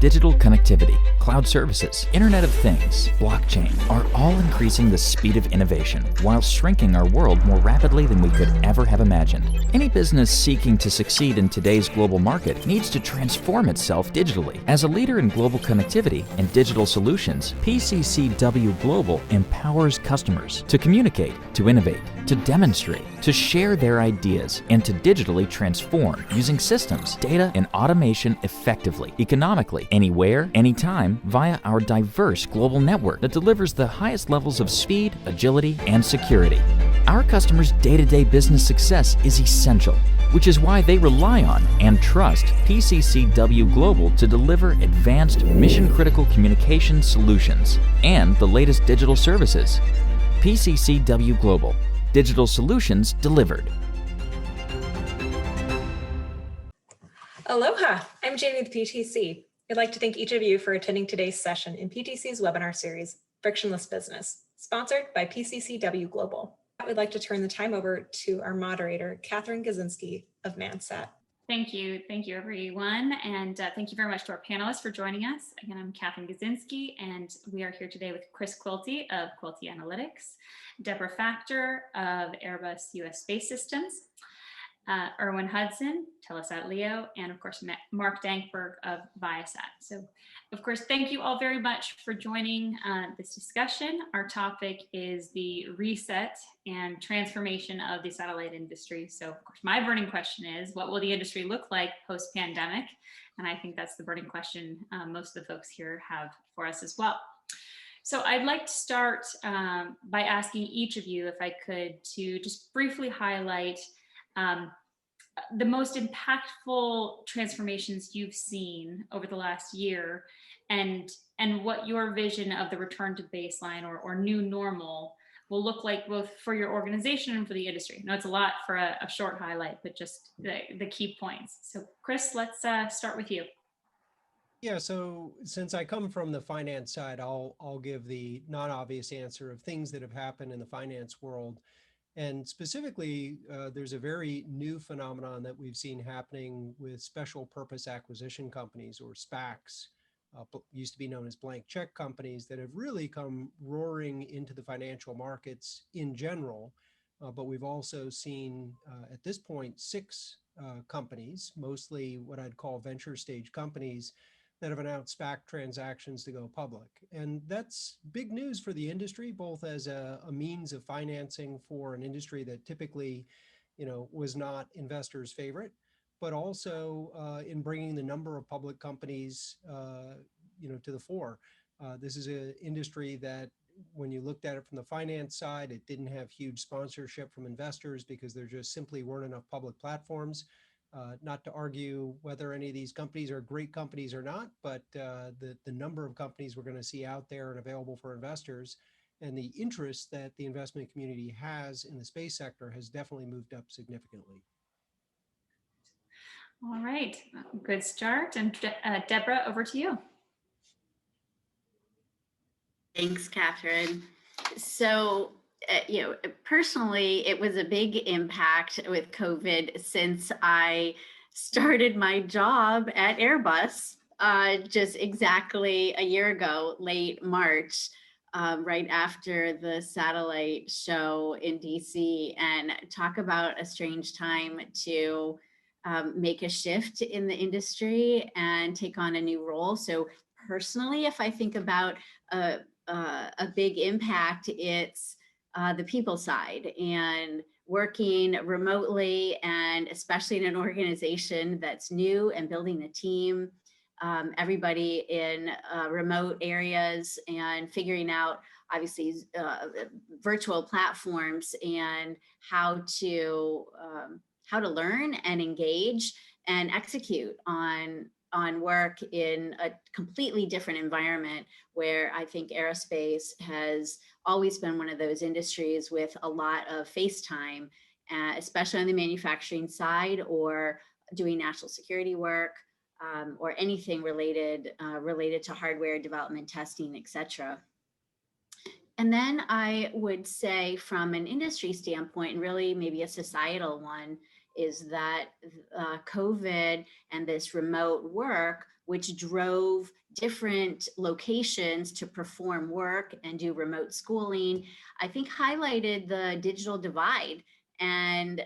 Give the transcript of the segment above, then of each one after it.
Digital connectivity, cloud services, Internet of Things, blockchain are all increasing the speed of innovation while shrinking our world more rapidly than we could ever have imagined. Any business seeking to succeed in today's global market needs to transform itself digitally. As a leader in global connectivity and digital solutions, PCCW Global empowers customers to communicate, to innovate, to demonstrate, to share their ideas, and to digitally transform using systems, data, and automation effectively, economically, anywhere, anytime, via our diverse global network that delivers the highest levels of speed, agility, and security. Our customers' day-to-day business success is essential, which is why they rely on and trust PCCW Global to deliver advanced mission-critical communication solutions and the latest digital services. PCCW Global. Digital solutions delivered. Aloha, I'm Jamie with PTC. I'd like to thank each of you for attending today's session in PTC's webinar series, Frictionless Business, sponsored by PCCW Global. I would like to turn the time over to our moderator, Katherine Gizinski of ManSat. Thank you, everyone, and thank you very much to our panelists for joining us. Again, I'm Katherine Gizinski, and we are here today with Chris Quilty of Quilty Analytics, Debra Facktor of AIRBUS US Space Systems, Erwin Hudson, Telesat LEO, and of course, Mark Dankberg of Viasat. So, of course, thank you all very much for joining this discussion. Our topic is the reset and transformation of the satellite industry. So, of course, my burning question is, what will the industry look like post-pandemic? And I think that's the burning question most of the folks here have for us as well. So I'd like to start by asking each of you, if I could, to just briefly highlight the most impactful transformations you've seen over the last year, and what your vision of the return to baseline or new normal will look like, both for your organization and for the industry. I know it's a lot for a short highlight, but just the key points. So Chris, let's start with you. Yeah, so since I come from the finance side, I'll give the non-obvious answer of things that have happened in the finance world. And specifically, there's a very new phenomenon that we've seen happening with special purpose acquisition companies, or SPACs, used to be known as blank check companies, that have really come roaring into the financial markets in general. But we've also seen at this point 6 companies, mostly what I'd call venture stage companies, that have announced SPAC transactions to go public. And that's big news for the industry, both as a means of financing for an industry that typically, was not investors' favorite, but also in bringing the number of public companies, to the fore. This is an industry that, when you looked at it from the finance side, it didn't have huge sponsorship from investors because there just simply weren't enough public platforms. Not to argue whether any of these companies are great companies or not, but the number of companies we're going to see out there and available for investors, and the interest that the investment community has in the space sector has definitely moved up significantly. All right, good start. And Debra, over to you. Thanks, Katherine. So, personally, it was a big impact with COVID since I started my job at AIRBUS just exactly a year ago, late March, right after the satellite show in DC. And talk about a strange time to make a shift in the industry and take on a new role. So personally, if I think about a big impact, it's the people side, and working remotely, and especially in an organization that's new and building a team, everybody in remote areas, and figuring out, obviously, virtual platforms and how to learn and engage and execute on work in a completely different environment, where I think aerospace has always been one of those industries with a lot of face time, especially on the manufacturing side, or doing national security work, or anything related to hardware development, testing, etc. And then I would say, from an industry standpoint, and really maybe a societal one, is that COVID and this remote work, which drove different locations to perform work and do remote schooling, I think highlighted the digital divide. And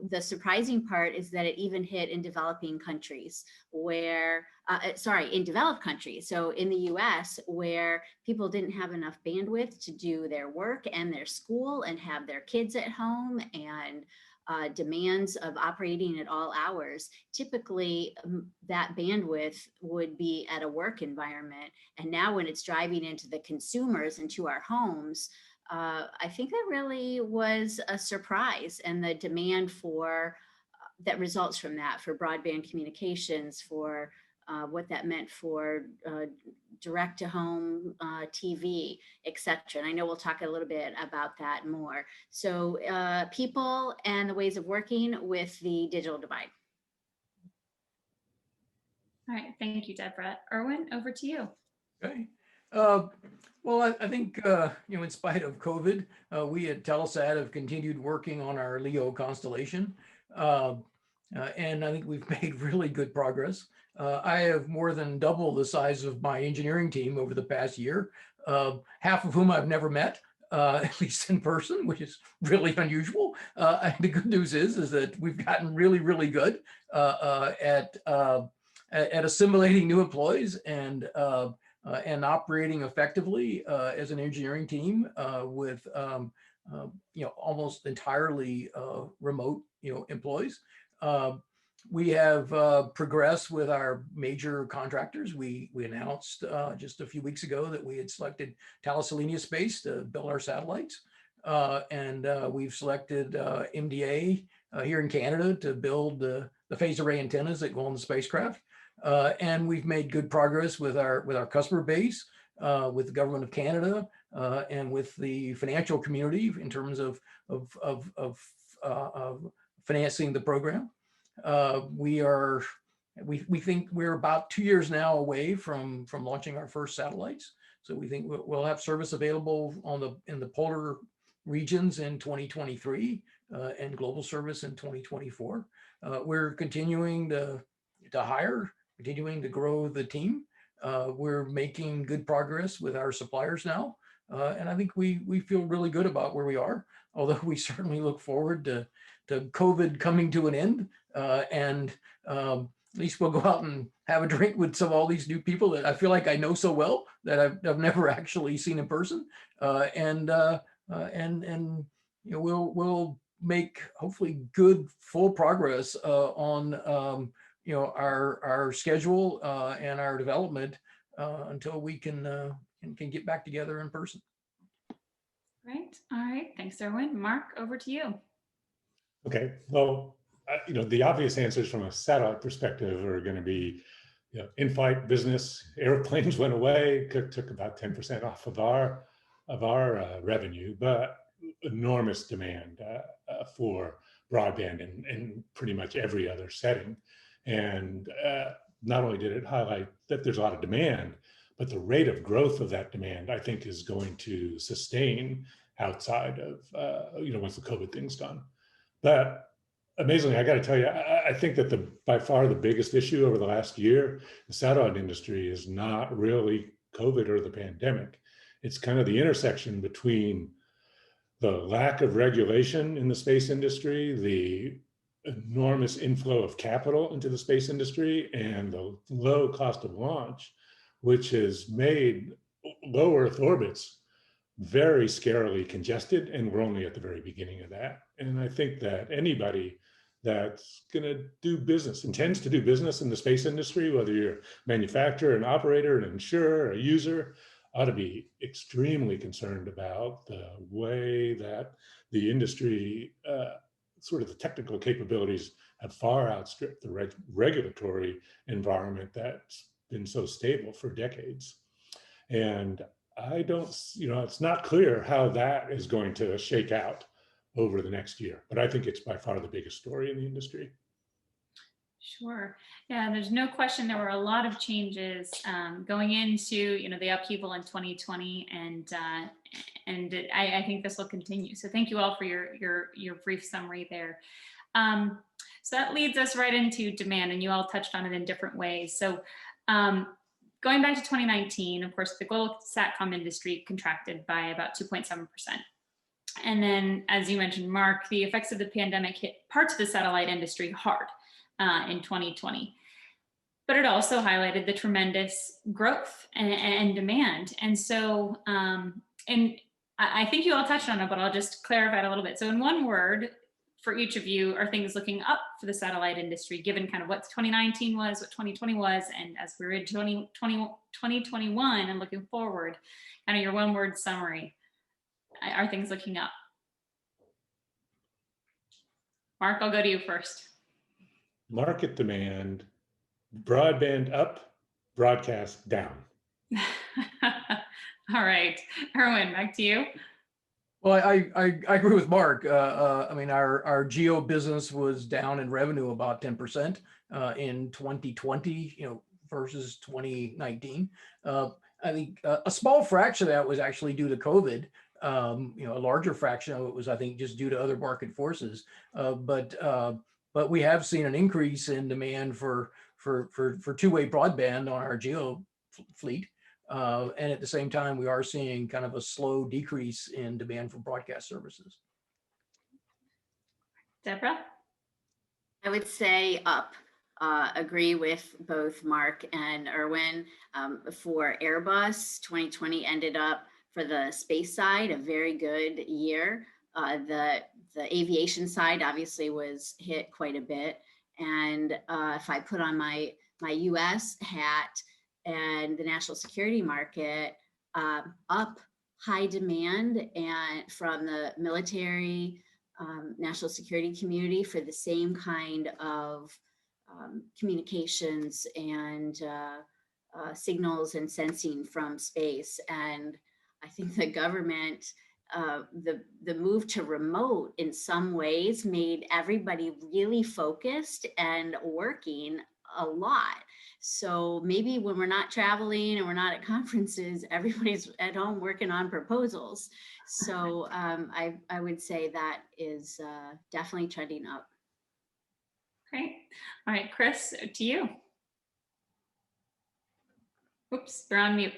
the surprising part is that it even hit in developing countries where, in developed countries. So in the US, where people didn't have enough bandwidth to do their work and their school and have their kids at home, and demands of operating at all hours, typically that bandwidth would be at a work environment. And now when it's driving into the consumers, into our homes, I think that really was a surprise, and the demand for that results from that for broadband communications, for what that meant for direct to home TV, et cetera. And I know we'll talk a little bit about that more. So people and the ways of working with the digital divide. All right, thank you, Debra. Erwin, over to you. Okay. Well, I think, in spite of COVID, we at Telesat have continued working on our LEO constellation. And I think we've made really good progress. I have more than double the size of my engineering team over the past year, half of whom I've never met, at least in person, which is really unusual. And the good news is that we've gotten really, really good at assimilating new employees and operating effectively as an engineering team with almost entirely remote employees. We have progressed with our major contractors. We announced just a few weeks ago that we had selected Thales Alenia Space to build our satellites, and we've selected MDA here in Canada to build the phased array antennas that go on the spacecraft. And we've made good progress with our customer base, with the government of Canada, and with the financial community in terms of financing the program. We think we're about 2 years now away from launching our first satellites. So we think we'll have service available in the polar regions in 2023 and global service in 2024. We're continuing to hire, continuing to grow the team. We're making good progress with our suppliers now. And I think we feel really good about where we are, although we certainly look forward to COVID coming to an end. And at least we'll go out and have a drink with all these new people that I feel like I know so well that I've never actually seen in person. And we'll make hopefully good full progress on our schedule and our development until we can get back together in person. Right. All right. Thanks, Erwin. Mark, over to you. Okay. Well, the obvious answers from a satellite perspective are going to be, in-flight business. Airplanes went away, took about 10% off of our revenue, but enormous demand for broadband in pretty much every other setting. And not only did it highlight that there's a lot of demand, but the rate of growth of that demand, I think, is going to sustain outside of, once the COVID thing's done. But amazingly, I got to tell you, I think that by far the biggest issue over the last year in the satellite industry is not really COVID or the pandemic. It's kind of the intersection between the lack of regulation in the space industry, the enormous inflow of capital into the space industry, and the low cost of launch, which has made low Earth orbits very scarily congested, and we're only at the very beginning of that. And I think that anybody that's going to do business, intends to do business in the space industry, whether you're a manufacturer, an operator, an insurer, a user, ought to be extremely concerned about the way that the industry, sort of the technical capabilities, have far outstripped the regulatory environment that's been so stable for decades. And I don't, it's not clear how that is going to shake out over the next year, but I think it's by far the biggest story in the industry. Sure. Yeah, there's no question there were a lot of changes going into the upheaval in 2020, and I think this will continue. So thank you all for your brief summary there. So that leads us right into demand, and you all touched on it in different ways. So going back to 2019, of course, the global SATCOM industry contracted by about 2.7%. And then, as you mentioned, Mark, the effects of the pandemic hit parts of the satellite industry hard in 2020. But it also highlighted the tremendous growth and demand. And so, and I think you all touched on it, but I'll just clarify it a little bit. So in one word, for each of you, are things looking up for the satellite industry, given kind of what 2019 was, what 2020 was, and as we're in 2021 and looking forward, kind of your one word summary, are things looking up? Mark, I'll go to you first. Market demand, broadband up, broadcast down. All right, Erwin, back to you. Well, I agree with Mark. I mean, our geo business was down in revenue about 10% in 2020, versus 2019. I think a small fraction of that was actually due to COVID. A larger fraction of it was, I think, just due to other market forces. But we have seen an increase in demand for two-way broadband on our geo fleet. And at the same time, we are seeing kind of a slow decrease in demand for broadcast services. Debra? I would say up. Agree with both Mark and Erwin. For AIRBUS, 2020 ended up, for the space side, a very good year. The aviation side obviously was hit quite a bit. And if I put on my US hat, and the national security market, up, high demand, and from the military, national security community for the same kind of communications and signals and sensing from space. And I think the government, the move to remote in some ways made everybody really focused and working a lot. So maybe when we're not traveling and we're not at conferences, everybody's at home working on proposals. So I would say that is definitely trending up. Great. All right, Chris, to you. Oops, you're on mute.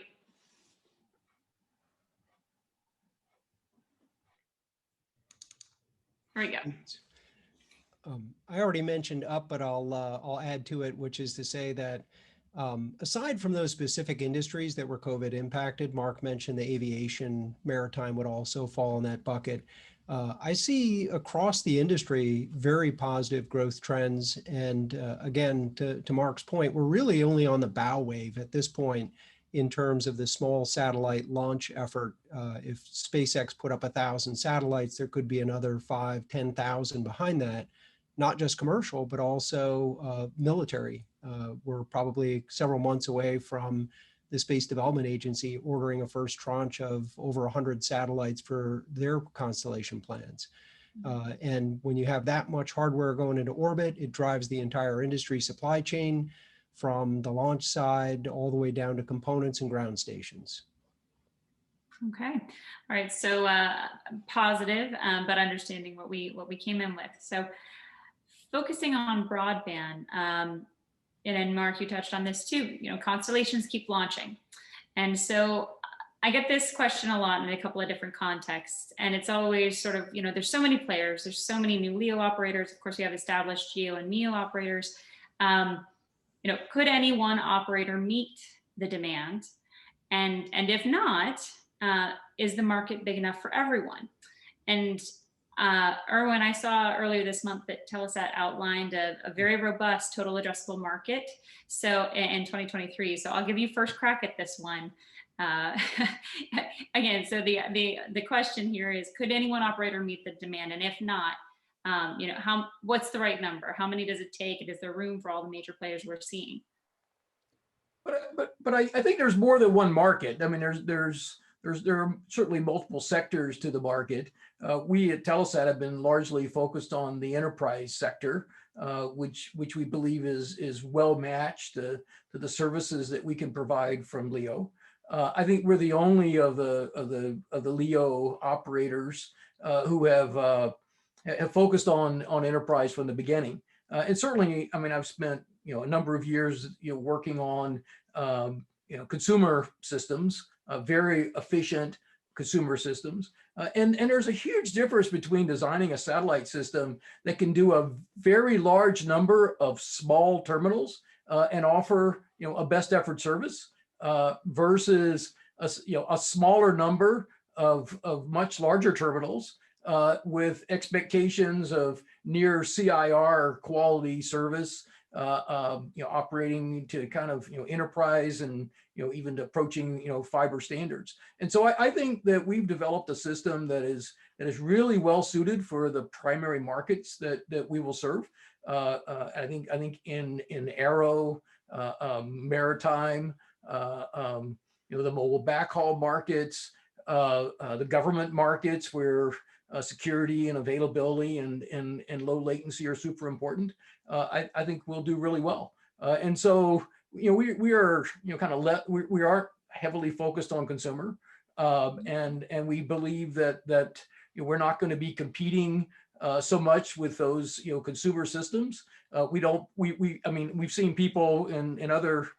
There we go. I already mentioned up, but I'll add to it, which is to say that aside from those specific industries that were COVID impacted, Mark mentioned the aviation, maritime would also fall in that bucket. I see across the industry very positive growth trends. And again, to Mark's point, we're really only on the bow wave at this point in terms of the small satellite launch effort. If SpaceX put up 1,000 satellites, there could be another 5,000, 10,000 behind that. Not just commercial, but also military. We're probably several months away from the Space Development Agency ordering a first tranche of over 100 satellites for their constellation plans. And when you have that much hardware going into orbit, it drives the entire industry supply chain from the launch side all the way down to components and ground stations. Okay. All right. So positive, but understanding what we came in with. So focusing on broadband, and Mark, you touched on this too, constellations keep launching. And so I get this question a lot in a couple of different contexts, and it's always sort of, there's so many players, there's so many new LEO operators. Of course, we have established GEO and MEO operators. Could any one operator meet the demand? And if not, is the market big enough for everyone? And Erwin, I saw earlier this month that Telesat outlined a very robust total addressable market. So in 2023, so I'll give you first crack at this one. Again, so the question here is, could any one operator meet the demand? And if not, what's the right number? How many does it take? And is there room for all the major players we're seeing? But I think there's more than one market. I mean, there are certainly multiple sectors to the market. We at Telesat have been largely focused on the enterprise sector, which we believe is well matched to the services that we can provide from LEO. I think we're the only of the LEO operators who have focused on enterprise from the beginning. And certainly, I mean, I've spent, a number of years, working on, consumer systems, very efficient consumer systems. And there's a huge difference between designing a satellite system that can do a very large number of small terminals and offer, a best effort service versus a smaller number of much larger terminals with expectations of near CIR quality service, operating to kind of, enterprise and, even approaching, fiber standards. And so I think that we've developed a system that is really well suited for the primary markets that we will serve. I think in aero, maritime, the mobile backhaul markets, the government markets where security and availability and low latency are super important. I think we'll do really well. And so, we are, we aren't heavily focused on consumer. And we believe that we're not going to be competing so much with those, consumer systems. I mean, we've seen people in other,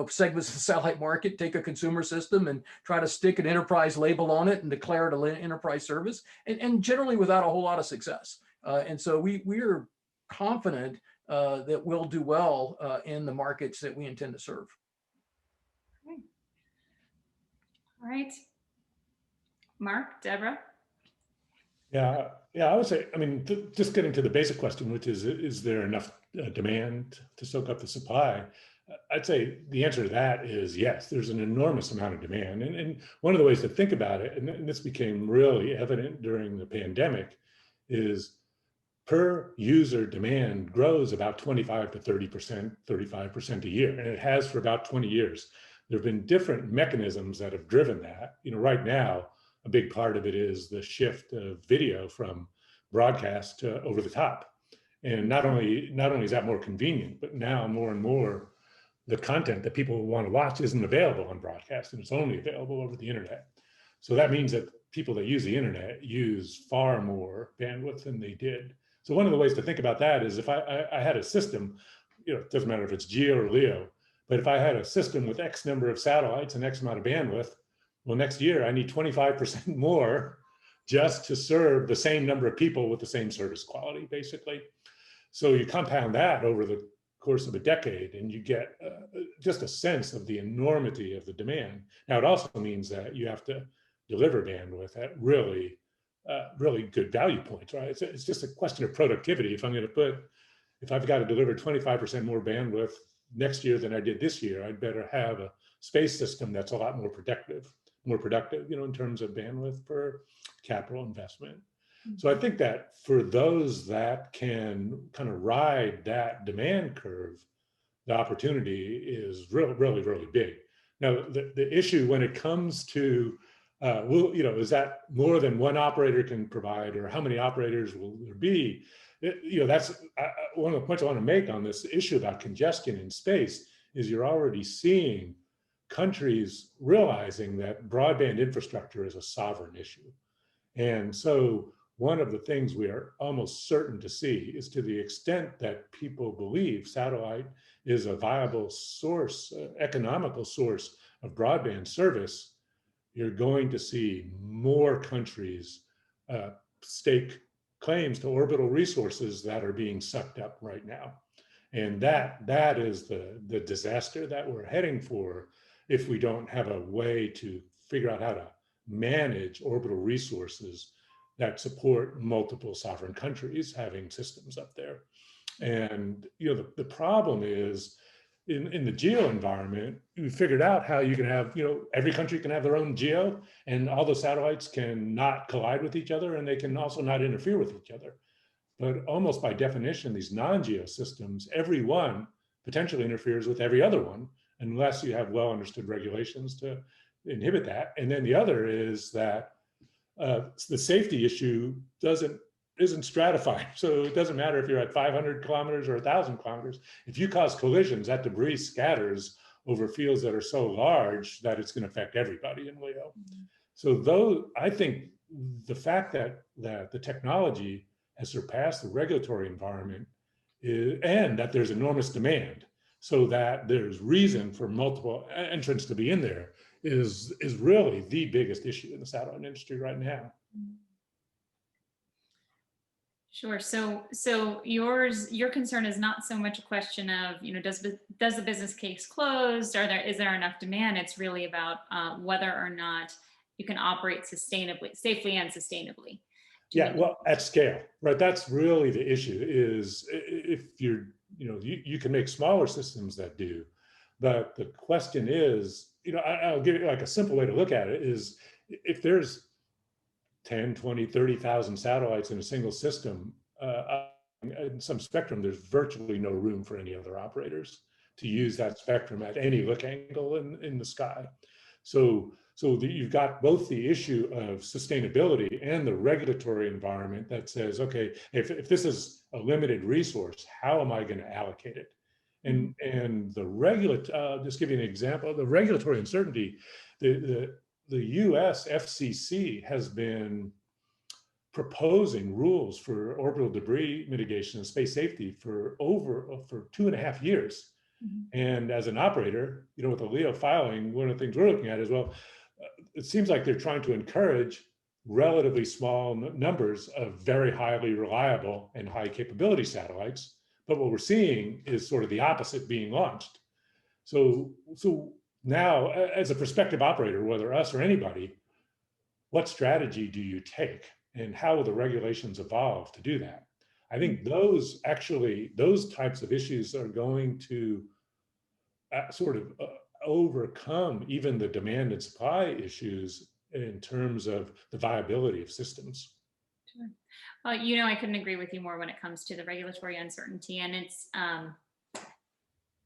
segments of the satellite market take a consumer system and try to stick an enterprise label on it and declare it an enterprise service, and generally without a whole lot of success. And so we are confident that we'll do well in the markets that we intend to serve. Okay. All right. Mark, Debra? Yeah, I would say, I mean, just getting to the basic question, which is there enough demand to soak up the supply? I'd say the answer to that is yes, there's an enormous amount of demand. And one of the ways to think about it, and this became really evident during the pandemic, is per user demand grows about 25 to 30%, 35% a year. And it has for about 20 years. There have been different mechanisms that have driven that. Right now, a big part of it is the shift of video from broadcast to over the top. And not only is that more convenient, but now more and more the content that people want to watch isn't available on broadcast, and it's only available over the internet. So that means that people that use the internet use far more bandwidth than they did. So one of the ways to think about that is if I had a system, it doesn't matter if it's GEO or LEO, but if I had a system with X number of satellites and X amount of bandwidth, well, next year I need 25% more just to serve the same number of people with the same service quality, basically. So you compound that over the course of a decade and you get just a sense of the enormity of the demand. Now, it also means that you have to deliver bandwidth at really good value points, right? It's just a question of productivity. If I've got to deliver 25% more bandwidth next year than I did this year, I'd better have a space system that's a lot more productive, in terms of bandwidth per capital investment. So I think that for those that can kind of ride that demand curve, the opportunity is really, really, really big. Now, the issue when it comes to, is that more than one operator can provide, or how many operators will there be? That's one of the points I want to make on this issue about congestion in space is you're already seeing countries realizing that broadband infrastructure is a sovereign issue. And so one of the things we are almost certain to see is, to the extent that people believe satellite is a viable source, economical source of broadband service, you're going to see more countries stake claims to orbital resources that are being sucked up right now. And that is the disaster that we're heading for if we don't have a way to figure out how to manage orbital resources that support multiple sovereign countries having systems up there. And the problem is in the GEO environment, we figured out how you can have, every country can have their own GEO, and all the satellites can not collide with each other, and they can also not interfere with each other. But almost by definition, these non-GEO systems, every one potentially interferes with every other one, unless you have well understood regulations to inhibit that. And then the other is that the safety issue isn't stratified. So it doesn't matter if you're at 500 kilometers or 1,000 kilometers. If you cause collisions, that debris scatters over fields that are so large that it's going to affect everybody in LEO. So I think the fact that the technology has surpassed the regulatory environment and that there's enormous demand, so that there's reason for multiple entrants to be in there is really the biggest issue in the satellite industry right now. Sure. So your concern is not so much a question of, does the business case close? Is there enough demand? It's really about whether or not you can operate sustainably, safely and sustainably. Yeah, well, at scale, right? That's really the issue. Is if you can make smaller systems that do, but the question is, I'll give you like a simple way to look at it is if there's 10, 20, 30,000 satellites in a single system, in some spectrum, there's virtually no room for any other operators to use that spectrum at any look angle in the sky. So you've got both the issue of sustainability and the regulatory environment that says, okay, if this is a limited resource, how am I going to allocate it? And the just give you an example, the regulatory uncertainty, the US FCC has been proposing rules for orbital debris mitigation and space safety for 2.5 years. And as an operator, with a LEO filing, one of the things we're looking at is, well, it seems like they're trying to encourage relatively small numbers of very highly reliable and high capability satellites. But what we're seeing is sort of the opposite being launched. So now, as a prospective operator, whether us or anybody, what strategy do you take, and how will the regulations evolve to do that? I think those types of issues are going to sort of overcome even the demand and supply issues in terms of the viability of systems. Sure. Well, I couldn't agree with you more when it comes to the regulatory uncertainty, and it's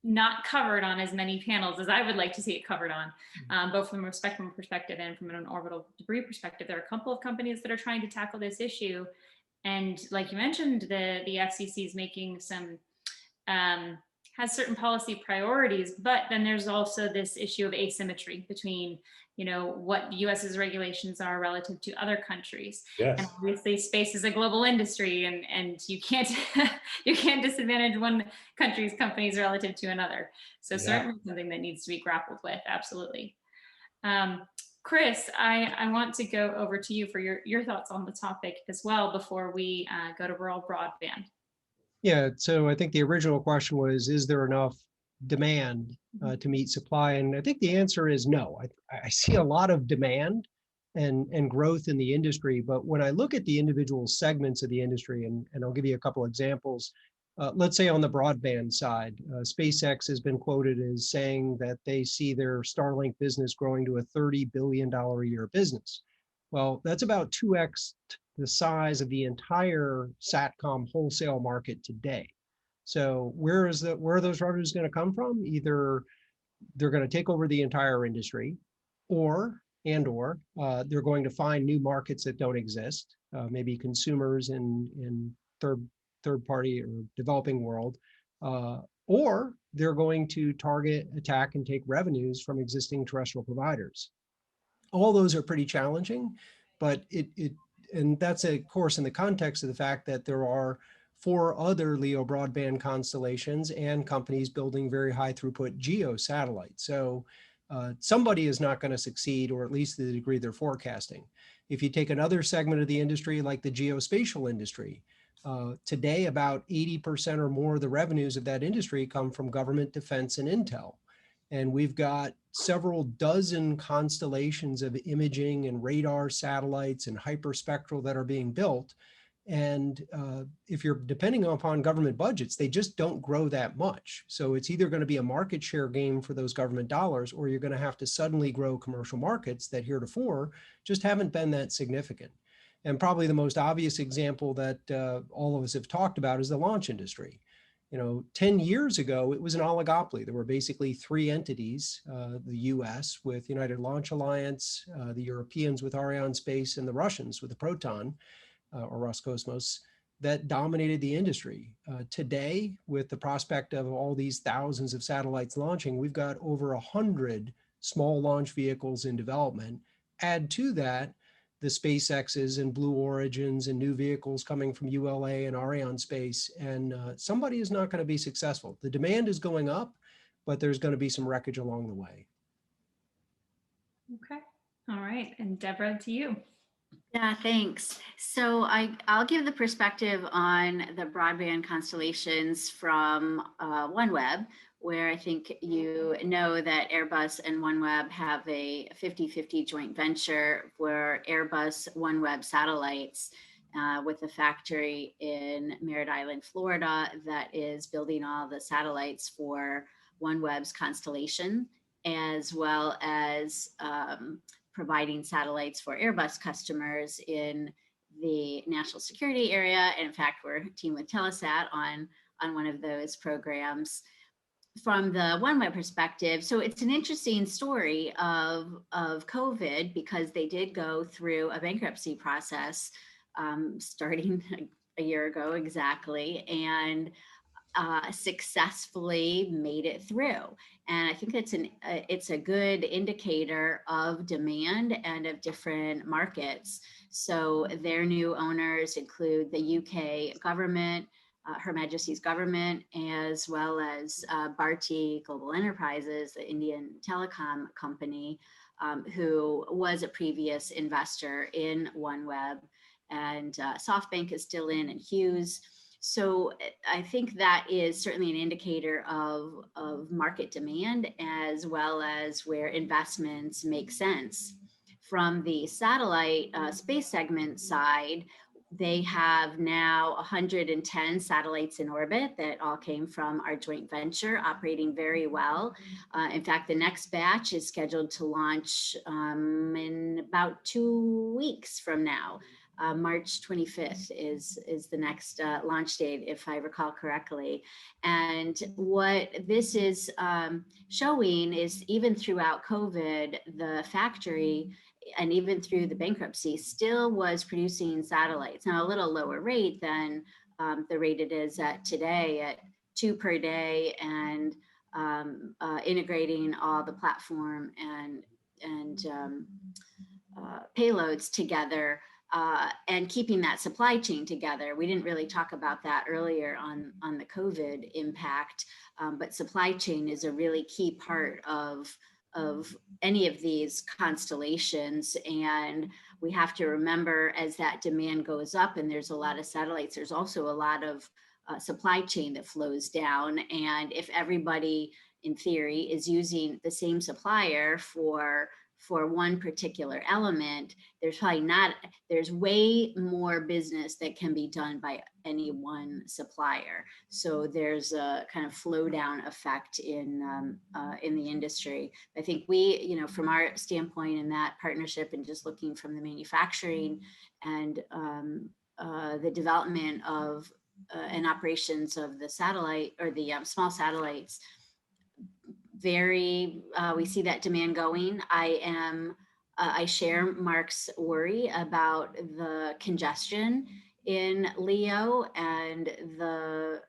not covered on as many panels as I would like to see it covered on, both from a spectrum perspective and from an orbital debris perspective. There are a couple of companies that are trying to tackle this issue. And like you mentioned, the FCC is making some, has certain policy priorities, but then there's also this issue of asymmetry between, what the US's regulations are relative to other countries. Yes. And obviously space is a global industry, and you can't disadvantage one country's companies relative to another. So certainly something that needs to be grappled with, absolutely. Chris, I want to go over to you for your thoughts on the topic as well before we go to rural broadband. Yeah, so I think the original question was, is there enough demand to meet supply? And I think the answer is no. I see a lot of demand and growth in the industry, but when I look at the individual segments of the industry, and I'll give you a couple examples, let's say on the broadband side, SpaceX has been quoted as saying that they see their Starlink business growing to a $30 billion a year business. Well, that's about 2x the size of the entire SATCOM wholesale market today. So where are those revenues going to come from? Either they're going to take over the entire industry, or they're going to find new markets that don't exist, maybe consumers in third party or developing world, or they're going to target, attack, and take revenues from existing terrestrial providers. All those are pretty challenging, but and that's of course in the context of the fact that there are 4 other LEO broadband constellations and companies building very high throughput GEO satellites. So somebody is not going to succeed, or at least to the degree they're forecasting. If you take another segment of the industry, like the geospatial industry, today about 80% or more of the revenues of that industry come from government, defense, and intel. And we've got several dozen constellations of imaging and radar satellites and hyperspectral that are being built. And if you're depending upon government budgets, they just don't grow that much. So it's either going to be a market share game for those government dollars, or you're going to have to suddenly grow commercial markets that heretofore just haven't been that significant. And probably the most obvious example that all of us have talked about is the launch industry. 10 years ago, it was an oligopoly. There were basically 3 entities, the US with United Launch Alliance, the Europeans with Arianespace, and the Russians with the Proton, or Roscosmos, that dominated the industry. Today, with the prospect of all these thousands of satellites launching, we've got over 100 small launch vehicles in development. Add to that the SpaceXs and Blue Origins and new vehicles coming from ULA and Arianespace, and somebody is not going to be successful. The demand is going up, but there's going to be some wreckage along the way. Okay. All right. And Debra, to you. Yeah, thanks. So I'll give the perspective on the broadband constellations from OneWeb, where I think you know that Airbus and OneWeb have a 50-50 joint venture where Airbus OneWeb satellites with a factory in Merritt Island, Florida, that is building all the satellites for OneWeb's constellation, as well as providing satellites for Airbus customers in the national security area. And in fact, we're a team with Telesat on one of those programs. From the OneWeb perspective, so it's an interesting story of COVID, because they did go through a bankruptcy process starting a year ago exactly, and successfully made it through. And I think it's a good indicator of demand and of different markets. So their new owners include the UK government, Her Majesty's government, as well as Bharti Global Enterprises, the Indian telecom company, who was a previous investor in OneWeb, and SoftBank is still in, and Hughes. So I think that is certainly an indicator of market demand, as well as where investments make sense. From the satellite space segment side, they have now 110 satellites in orbit that all came from our joint venture, operating very well. In fact, the next batch is scheduled to launch in about 2 weeks from now. March 25th is the next launch date, if I recall correctly. And what this is showing is, even throughout COVID, the factory, and even through the bankruptcy, still was producing satellites. Now, a little lower rate than the rate it is at today, at 2 per day, and integrating all the platform and payloads together. And keeping that supply chain together. We didn't really talk about that earlier on the COVID impact, but supply chain is a really key part of any of these constellations. And we have to remember, as that demand goes up and there's a lot of satellites, there's also a lot of supply chain that flows down. And if everybody, in theory, is using the same supplier for one particular element, there's way more business that can be done by any one supplier. So there's a kind of flow down effect in the industry. I think we, from our standpoint in that partnership, and just looking from the manufacturing and the development of and operations of the satellite, or the small satellites, we see that demand going. I share Mark's worry about the congestion in LEO and the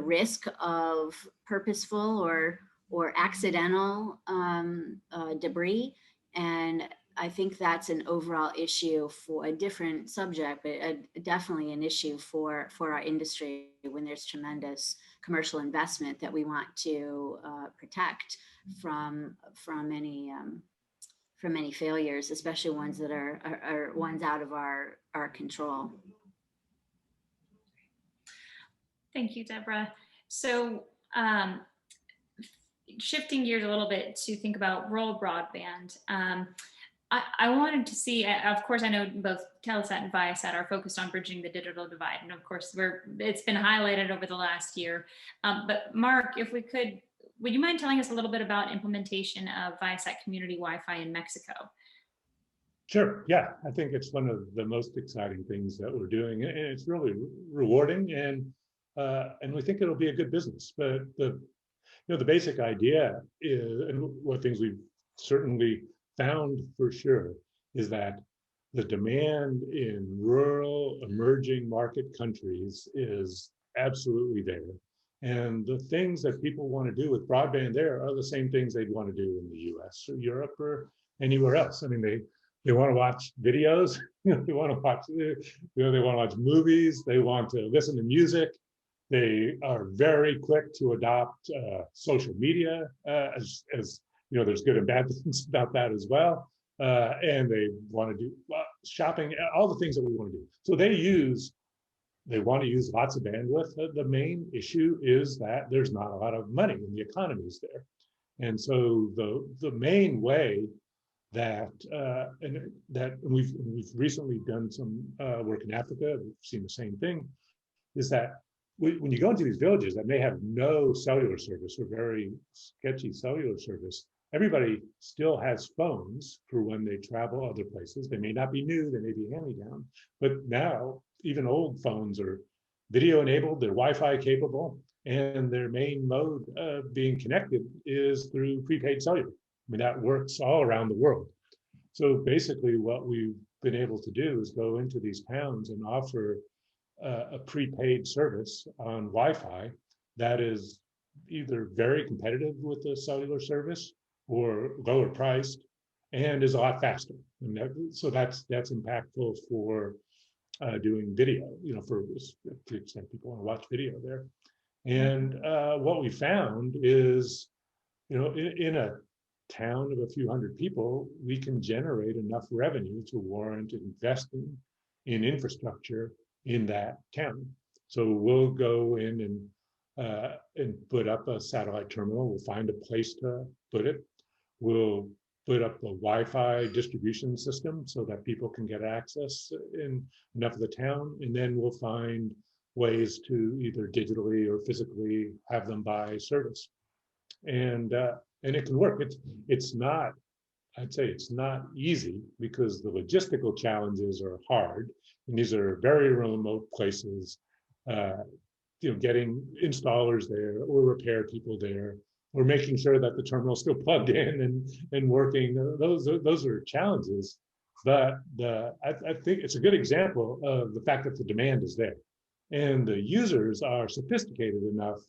risk of purposeful or accidental debris. And I think that's an overall issue for a different subject, but definitely an issue for our industry, when there's tremendous commercial investment that we want to protect from any failures, especially ones that are ones out of our control. Thank you, Debra. So shifting gears a little bit to think about rural broadband, I wanted to see, of course, I know both Telesat and Viasat are focused on bridging the digital divide. And of course, it's been highlighted over the last year. But Mark, if we could, would you mind telling us a little bit about implementation of Viasat community Wi-Fi in Mexico? Sure. Yeah, I think it's one of the most exciting things that we're doing, and it's really rewarding, and we think it'll be a good business. But the basic idea is, and one of the things we've certainly found for sure, is that the demand in rural emerging market countries is absolutely there. And the things that people want to do with broadband there are the same things they'd want to do in the US or Europe or anywhere else. I mean, They want to watch videos. They want to watch, they want to watch movies. They want to listen to music. They are very quick to adopt social media, as there's good and bad things about that as well. And they want to do shopping, all the things that we want to do. So they want to use lots of bandwidth. The main issue is that there's not a lot of money in the economies there. And so the main way that we've recently done some work in Africa, we've seen the same thing, is that when you go into these villages that may have no cellular service or very sketchy cellular service, everybody still has phones for when they travel other places. They may not be new, they may be hand-me-down, but now even old phones are video enabled, they're Wi-Fi capable, and their main mode of being connected is through prepaid cellular. I mean, that works all around the world. So basically what we've been able to do is go into these towns and offer a prepaid service on Wi-Fi that is either very competitive with the cellular service or lower priced and is a lot faster. And so that's impactful for doing video, to the extent people want to watch video there. And what we found is, in a town of a few hundred people, we can generate enough revenue to warrant investing in infrastructure in that town. So we'll go in and put up a satellite terminal. We'll find a place to put it. We'll put up a Wi-Fi distribution system so that people can get access in enough of the town. And then we'll find ways to either digitally or physically have them buy service. And it can work. It's not, I'd say it's not easy because the logistical challenges are hard. And these are very remote places, getting installers there or repair people there, or making sure that the terminal is still plugged in and working. Those are challenges. But I think it's a good example of the fact that the demand is there. And the users are sophisticated enough,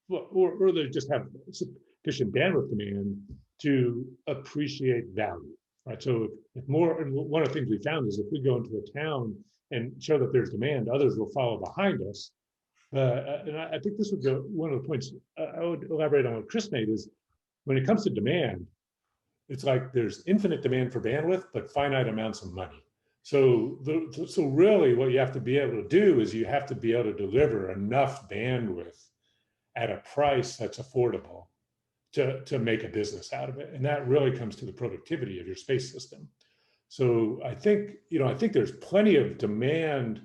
or they just have sufficient bandwidth demand to appreciate value, right? So if more, and one of the things we found is if we go into a town and show that there's demand, others will follow behind us. And I think this would be one of the points I would elaborate on what Chris made is when it comes to demand, it's like there's infinite demand for bandwidth, but finite amounts of money. So really what you have to be able to do is you have to be able to deliver enough bandwidth at a price that's affordable to make a business out of it. And that really comes to the productivity of your space system. So I think there's plenty of demand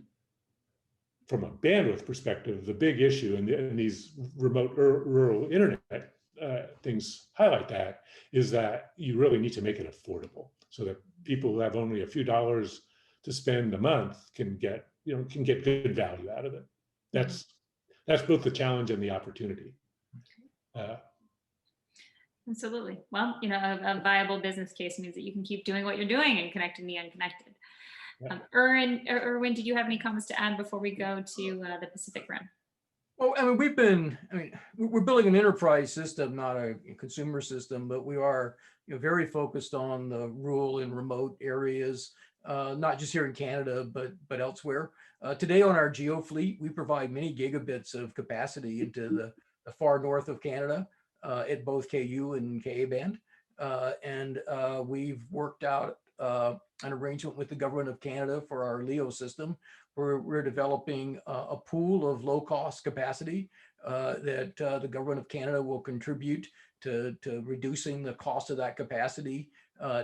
from a bandwidth perspective. The big issue in these remote rural internet things highlight that is that you really need to make it affordable so that people who have only a few dollars to spend a month can get good value out of it. That's both the challenge and the opportunity. Absolutely. Well, a viable business case means that you can keep doing what you're doing and connecting the unconnected. Yeah. Erwin, did you have any comments to add before we go to the Pacific Rim? Well, we're building an enterprise system, not a consumer system, but we are very focused on the rural and remote areas, not just here in Canada, but elsewhere. Today on our GEO fleet, we provide many gigabits of capacity into the far north of Canada at both KU and KA band. And we've worked out an arrangement with the government of Canada for our LEO system, where we're developing a pool of low-cost capacity that the government of Canada will contribute to reducing the cost of that capacity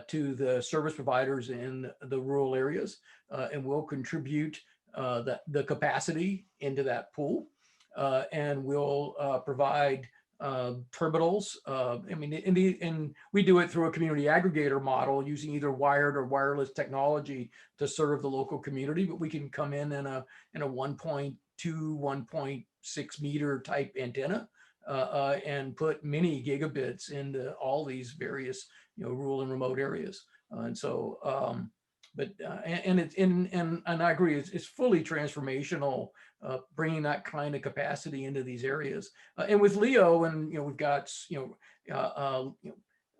to the service providers in the rural areas, and we'll contribute the capacity into that pool, and we'll provide terminals. And we do it through a community aggregator model using either wired or wireless technology to serve the local community. But we can come in a 1.2, 1.6 meter type antenna and put many gigabits into all these various rural and remote areas. And so, and I agree, it's fully transformational. Bringing that kind of capacity into these areas, and with LEO, and we've got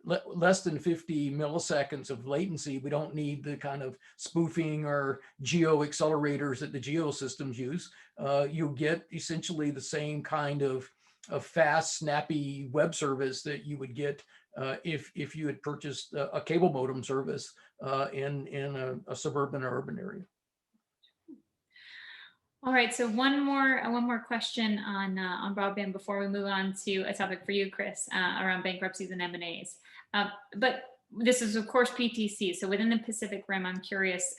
less than 50 milliseconds of latency. We don't need the kind of spoofing or geo accelerators that the geo systems use. You get essentially the same kind of fast, snappy web service that you would get if you had purchased a cable modem service in a suburban or urban area. All right, so one more question on broadband before we move on to a topic for you, Chris, around bankruptcies and M&As. But this is, of course, PTC. So within the Pacific Rim, I'm curious,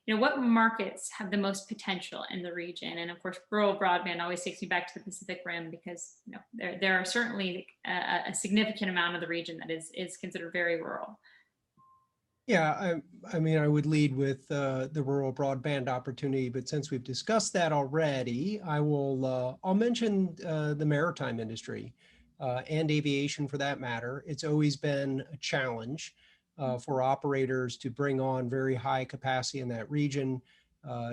what markets have the most potential in the region? And of course, rural broadband always takes me back to the Pacific Rim because there are certainly a significant amount of the region that is considered very rural. Yeah, I mean, I would lead with the rural broadband opportunity, but since we've discussed that already, I'll mention the maritime industry and aviation for that matter. It's always been a challenge for operators to bring on very high capacity in that region.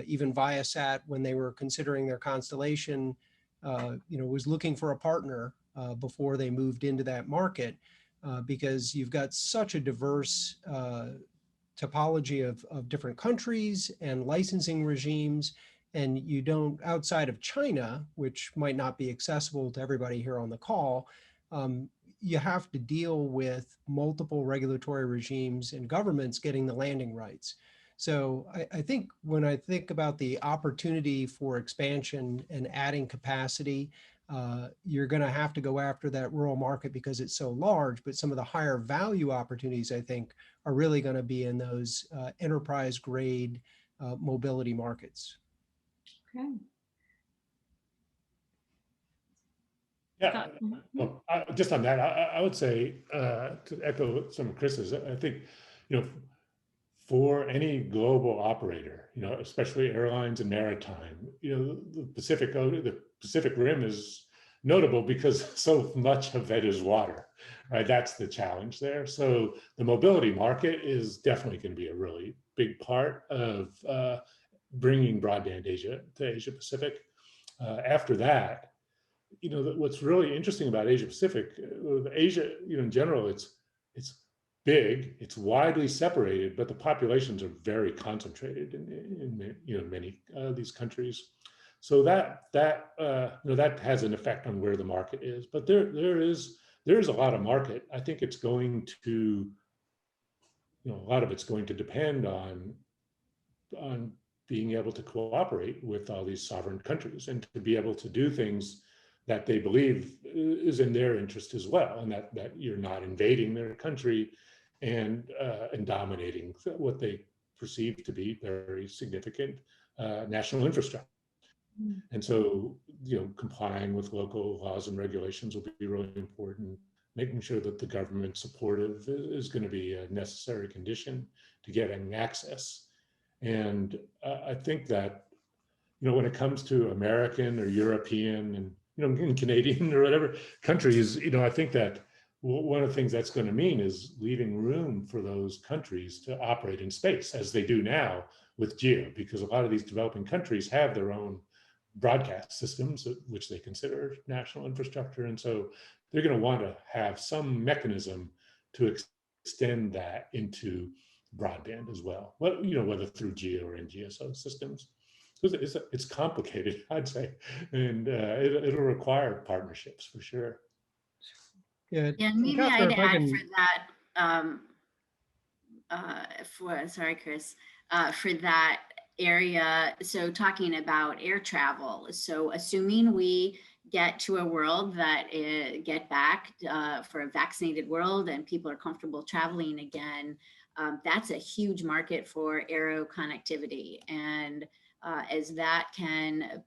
Even Viasat, when they were considering their constellation, was looking for a partner before they moved into that market. Because you've got such a diverse topology of different countries and licensing regimes, and you don't, outside of China, which might not be accessible to everybody here on the call, you have to deal with multiple regulatory regimes and governments getting the landing rights. So I think when I think about the opportunity for expansion and adding capacity, you're going to have to go after that rural market because it's so large, but some of the higher value opportunities, I think, are really going to be in those enterprise grade mobility markets. Okay. Yeah, well, just on that, I would say, to echo some of Chris's, I think, for any global operator, especially airlines and maritime, the Pacific Rim is notable because so much of it is water, right? That's the challenge there. So the mobility market is definitely going to be a really big part of bringing broadband to Asia Pacific. After that, what's really interesting about Asia Pacific, Asia, in general, it's big, it's widely separated, but the populations are very concentrated in many of these countries. So that has an effect on where the market is. But there is a lot of market. I think it's going to, a lot of it's going to depend on being able to cooperate with all these sovereign countries and to be able to do things that they believe is in their interest as well, and that you're not invading their country and dominating what they perceive to be very significant national infrastructure. And so, complying with local laws and regulations will be really important. Making sure that the government supportive is going to be a necessary condition to getting access. And I think that, when it comes to American or European and, Canadian or whatever countries, I think that one of the things that's going to mean is leaving room for those countries to operate in space as they do now with GEO, because a lot of these developing countries have their own broadcast systems, which they consider national infrastructure. And so they're going to want to have some mechanism to extend that into broadband as well, whether through GEO or NGSO systems. It's complicated, I'd say, and it'll require partnerships for sure. Yeah, and maybe Katherine, I'd add for that, sorry, Chris, for that area. So talking about air travel. So assuming we get to a world that get back for a vaccinated world and people are comfortable traveling again, that's a huge market for aero connectivity. And as that can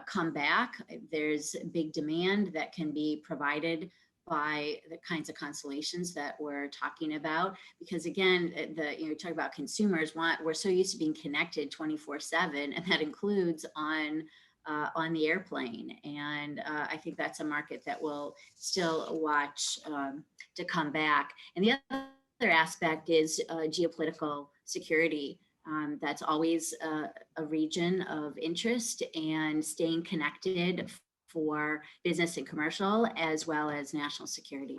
come back, there's big demand that can be provided by the kinds of constellations that we're talking about. Because again, talk about consumers, we're so used to being connected 24/7, and that includes on the airplane. And I think that's a market that we'll still watch to come back. And the other aspect is geopolitical security. That's always a region of interest, and staying connected for business and commercial, as well as national security.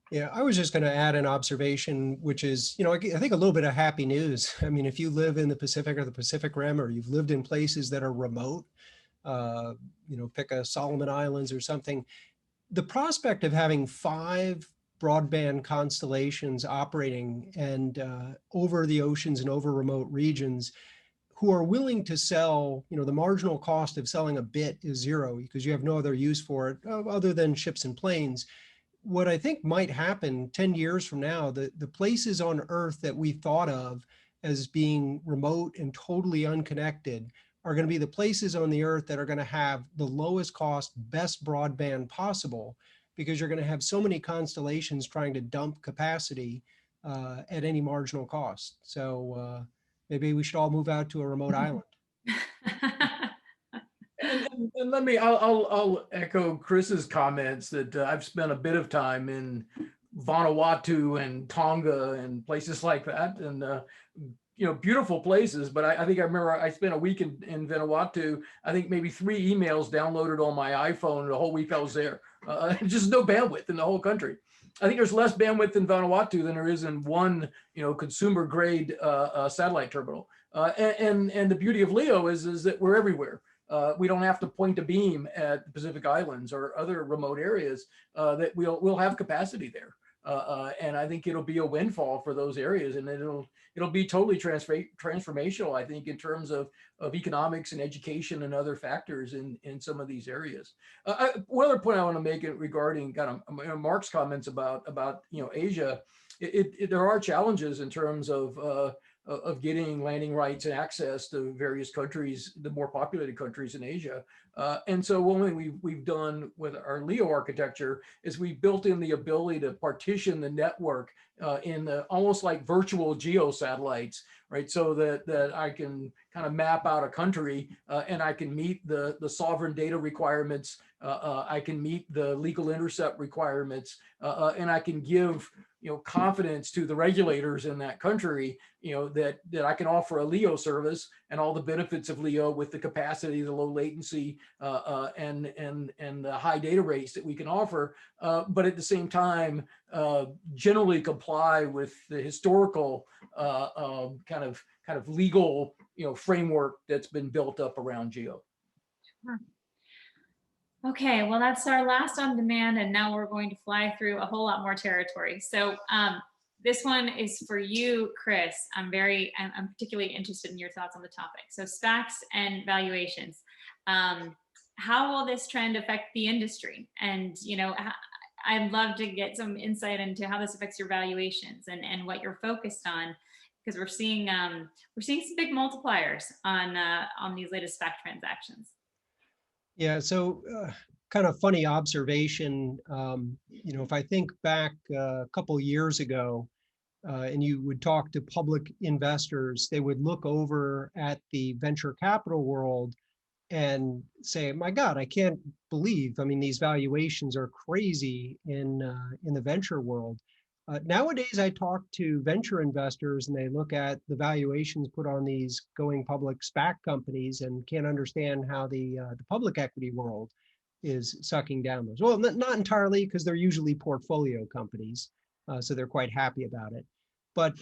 Yeah, I was just going to add an observation, which is, I think a little bit of happy news. I mean, if you live in the Pacific or the Pacific Rim, or you've lived in places that are remote, uh, pick a Solomon Islands or something, the prospect of having 5 broadband constellations operating and over the oceans and over remote regions, who are willing to sell, the marginal cost of selling a bit is 0 because you have no other use for it other than ships and planes. What I think might happen 10 years from now, the places on Earth that we thought of as being remote and totally unconnected are going to be the places on the Earth that are going to have the lowest cost, best broadband possible, because you're going to have so many constellations trying to dump capacity at any marginal cost. So maybe we should all move out to a remote island. And I'll echo Chris's comments that I've spent a bit of time in Vanuatu and Tonga and places like that, and beautiful places. But I think I remember I spent a week in Vanuatu. I think maybe 3 emails downloaded on my iPhone the whole week I was there. Just no bandwidth in the whole country. I think there's less bandwidth in Vanuatu than there is in one, consumer grade satellite terminal. And the beauty of LEO is that we're everywhere. We don't have to point a beam at the Pacific Islands or other remote areas. That we'll have capacity there. And I think it'll be a windfall for those areas, and it'll be totally transformational, I think, in terms of economics and education and other factors in some of these areas. One other point I want to make regarding kind of Mark's comments about Asia, there are challenges in terms of getting landing rights and access to various countries, the more populated countries in Asia. And so one thing we've done with our LEO architecture is we built in the ability to partition the network in almost like virtual geo satellites, right? So that I can kind of map out a country and I can meet the sovereign data requirements. I can meet the legal intercept requirements, and I can give confidence to the regulators in that country, that I can offer a LEO service and all the benefits of LEO with the capacity, the low latency, and the high data rates that we can offer, but at the same time, generally comply with the historical kind of legal framework that's been built up around GEO. Sure. Okay, well, that's our last on demand, and now we're going to fly through a whole lot more territory. So this one is for you, Chris. I'm particularly interested in your thoughts on the topic. So SPACs and valuations. How will this trend affect the industry? And I'd love to get some insight into how this affects your valuations and what you're focused on, because we're seeing some big multipliers on these latest SPAC transactions. Yeah, so kind of funny observation. If I think back a couple years ago, and you would talk to public investors, they would look over at the venture capital world and say, "My God, I can't believe. I mean, these valuations are crazy in the venture world." Nowadays, I talk to venture investors and they look at the valuations put on these going public SPAC companies and can't understand how the public equity world is sucking down those. Well, not entirely, because they're usually portfolio companies, so they're quite happy about it. But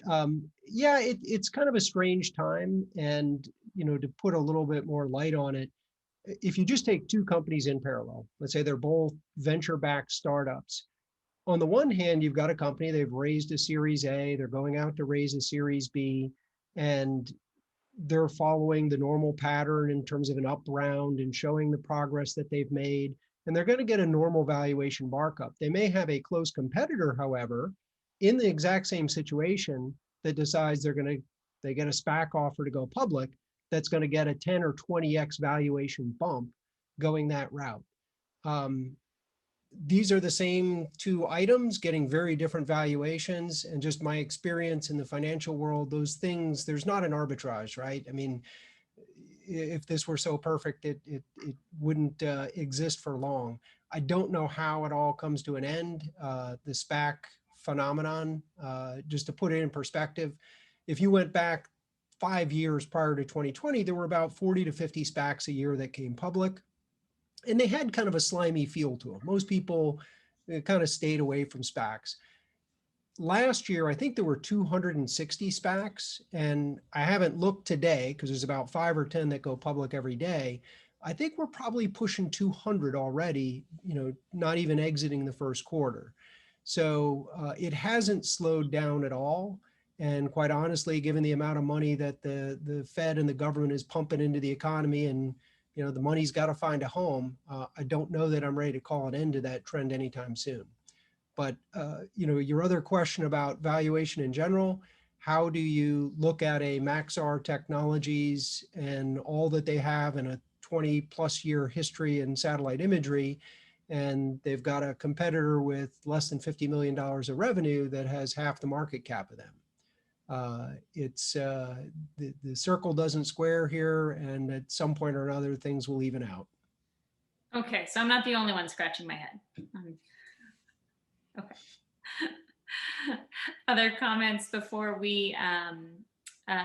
yeah, it's kind of a strange time, and to put a little bit more light on it, if you just take 2 companies in parallel, let's say they're both venture-backed startups. On the one hand, you've got a company, they've raised a Series A, they're going out to raise a Series B, and they're following the normal pattern in terms of an up round and showing the progress that they've made, and they're going to get a normal valuation markup. They may have a close competitor, however, in the exact same situation, that decides they get a SPAC offer to go public, that's going to get a 10 or 20x valuation bump going that route. These are the same 2 items getting very different valuations, and just my experience in the financial world, those things, there's not an arbitrage, right? I mean, if this were so perfect, it wouldn't exist for long. I don't know how it all comes to an end. The SPAC phenomenon, just to put it in perspective, if you went back 5 years prior to 2020, there were about 40 to 50 SPACs a year that came public. And they had kind of a slimy feel to them. Most people kind of stayed away from SPACs. last year, I think there were 260 SPACs, and I haven't looked today because there's about 5 or 10 that go public every day. I think we're probably pushing 200 already, not even exiting the first quarter. So it hasn't slowed down at all. And quite honestly, given the amount of money that the Fed and the government is pumping into the economy, and the money's got to find a home, I don't know that I'm ready to call an end to that trend anytime soon. But your other question about valuation in general, how do you look at a Maxar Technologies and all that they have in a 20 plus year history in satellite imagery, and they've got a competitor with less than $50 million of revenue that has half the market cap of them? The circle doesn't square here, and at some point or another, things will even out. Okay, so I'm not the only one scratching my head. Okay. Other comments before we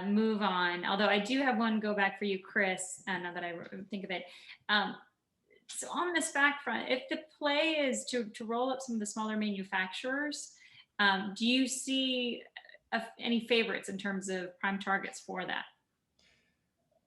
move on? Although I do have one go back for you, Chris, now that I think of it. So on the SPAC front, if the play is to roll up some of the smaller manufacturers, do you see any favorites in terms of prime targets for that?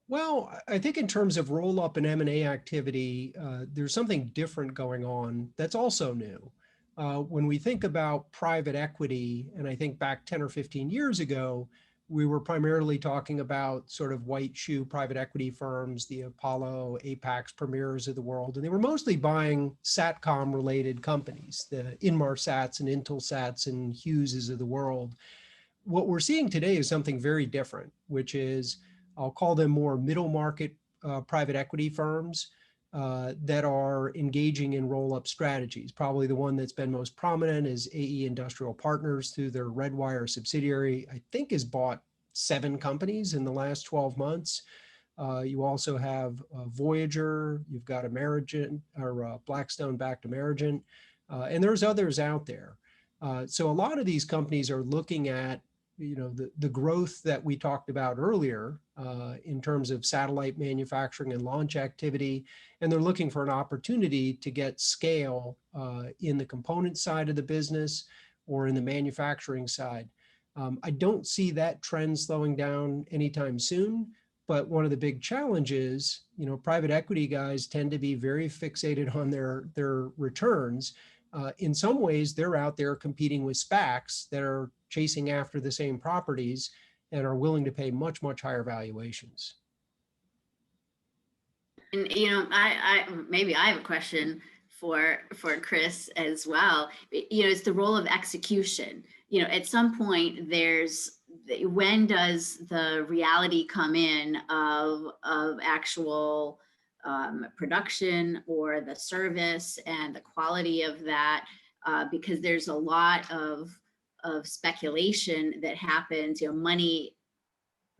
Well, I think in terms of roll-up and M&A activity, there's something different going on that's also new. When we think about private equity, and I think back 10 or 15 years ago, we were primarily talking about sort of white shoe private equity firms, the Apollo, Apex, Premiers of the world, and they were mostly buying SATCOM-related companies, the Inmarsats and Intelsats and Hugheses of the world. What we're seeing today is something very different, which is, I'll call them more middle market private equity firms that are engaging in roll-up strategies. Probably the one that's been most prominent is AE Industrial Partners through their Redwire subsidiary. I think has bought 7 companies in the last 12 months. You also have Voyager, you've got Amerigen, or Blackstone-backed Amerigen, and there's others out there. So a lot of these companies are looking at the growth that we talked about earlier in terms of satellite manufacturing and launch activity, and they're looking for an opportunity to get scale in the component side of the business or in the manufacturing side. I don't see that trend slowing down anytime soon, but one of the big challenges, private equity guys tend to be very fixated on their returns. In some ways, they're out there competing with SPACs that are chasing after the same properties and are willing to pay much, much higher valuations. And I maybe I have a question for Chris as well. It's the role of execution. At some point, when does the reality come in of actual production or the service and the quality of that, because there's a lot of speculation that happens,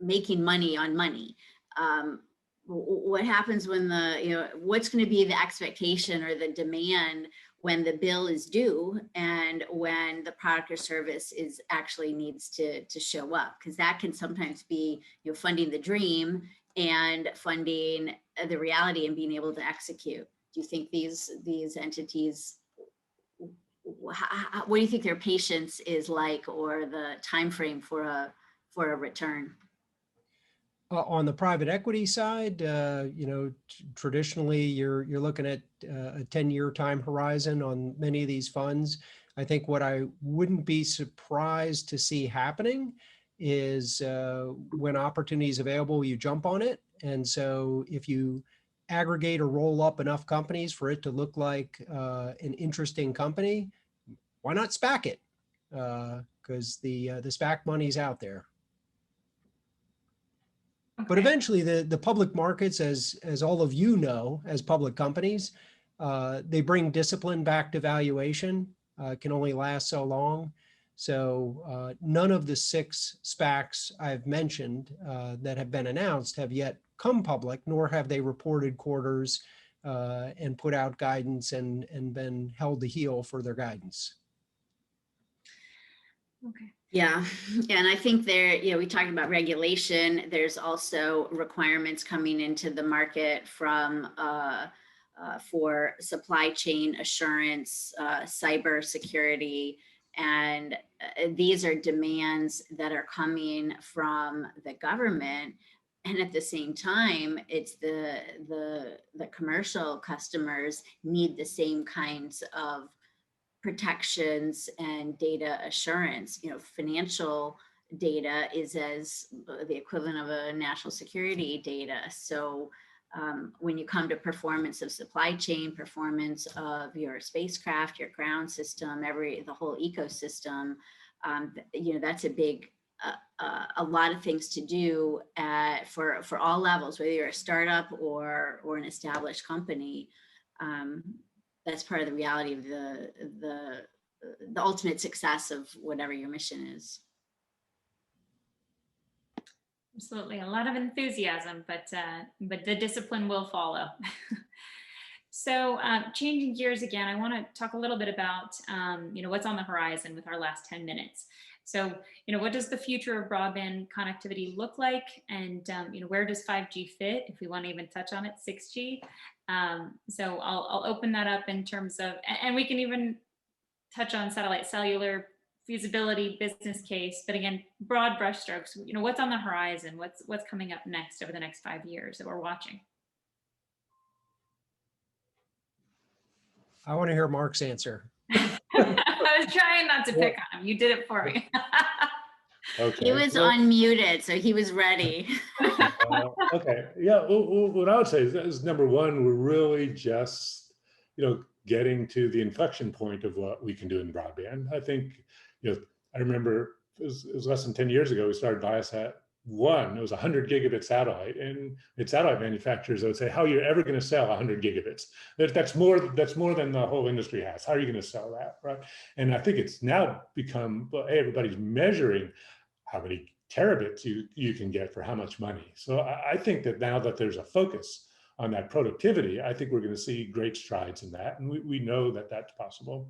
making money on money. What happens when what's going to be the expectation or the demand when the bill is due and when the product or service actually needs to show up? Because that can sometimes be funding the dream and funding the reality and being able to execute. Do you think these entities, what do you think their patience is like, or the time frame for a return? On the private equity side, traditionally you're looking at a 10-year time horizon on many of these funds. I think what I wouldn't be surprised to see happening is when opportunity is available, you jump on it. And so if you aggregate or roll up enough companies for it to look like an interesting company, why not SPAC it? Because the SPAC money's out there. Okay. But eventually the public markets, as all of you know, as public companies, they bring discipline back to valuation. Can only last so long. So none of the 6 SPACs I've mentioned that have been announced have yet come public, nor have they reported quarters and put out guidance and been held to heel for their guidance. Okay. Yeah. And I think we talked about regulation. There's also requirements coming into the market from for supply chain assurance, cyber security, And these are demands that are coming from the government. And at the same time, it's the commercial customers need the same kinds of protections and data assurance. You know, financial data is as the equivalent of a national security data. So when you come to performance of supply chain, performance of your spacecraft, your ground system, the whole ecosystem, you know, that's a big, a lot of things to do for all levels, whether you're a startup or an established company. That's part of the reality of the ultimate success of whatever your mission is. Absolutely, a lot of enthusiasm, but the discipline will follow. So changing gears again, I want to talk a little bit about you know, what's on the horizon with our last 10 minutes. So, you know, what does the future of broadband connectivity look like, and you know, where does 5G fit, if we want to even touch on it, 6G? So I'll open that up in terms of, and we can even touch on satellite cellular feasibility, business case, but again, broad brushstrokes. You know, what's on the horizon? What's coming up next over the next 5 years that we're watching? I want to hear Mark's answer. I was trying not to pick on him. You did it for me. Okay. He was unmuted, so he was ready. Okay. Yeah. Well, what I would say is number one, we're really just, you know, getting to the inflection point of what we can do in broadband. I think, you know, I remember it was less than 10 years ago, we started Viasat 1. It was 100 gigabit satellite, and it's satellite manufacturers that would say, how are you ever going to sell 100 gigabits? That's more than the whole industry has. How are you going to sell that, right? And I think it's now become, well, hey, everybody's measuring how many terabits you can get for how much money. So I think that now that there's a focus on that productivity, I think we're going to see great strides in that, and we know that that's possible.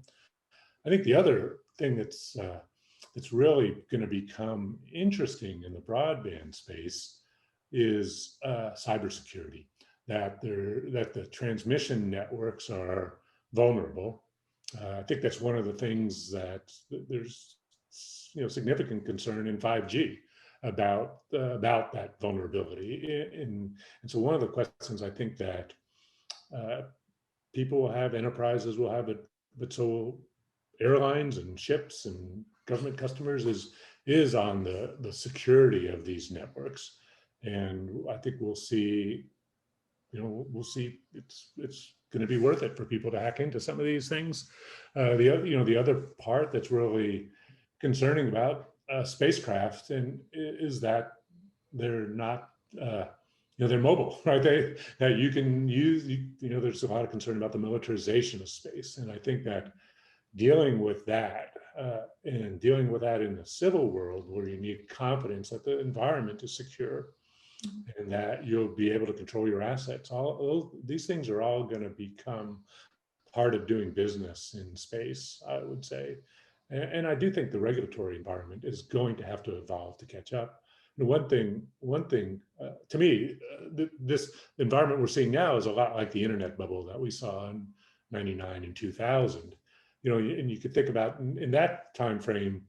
I think the other thing that's really going to become interesting in the broadband space is cybersecurity. That the transmission networks are vulnerable. I think that's one of the things that there's, you know, significant concern in 5G about that vulnerability. And so one of the questions I think that people will have, enterprises will have, but so will airlines and ships and government customers is on the security of these networks. And I think we'll see, you know, it's going to be worth it for people to hack into some of these things. The other part that's really concerning about spacecraft and is that they're not, they're mobile, right? That you can use, there's a lot of concern about the militarization of space. And I think that dealing with that and dealing with that in the civil world, where you need confidence that the environment is secure and that you'll be able to control your assets, all these things are all going to become part of doing business in space, I would say. And I do think the regulatory environment is going to have to evolve to catch up. One thing to me, this environment we're seeing now is a lot like the internet bubble that we saw in '99 and 2000. And you could think about in that time frame,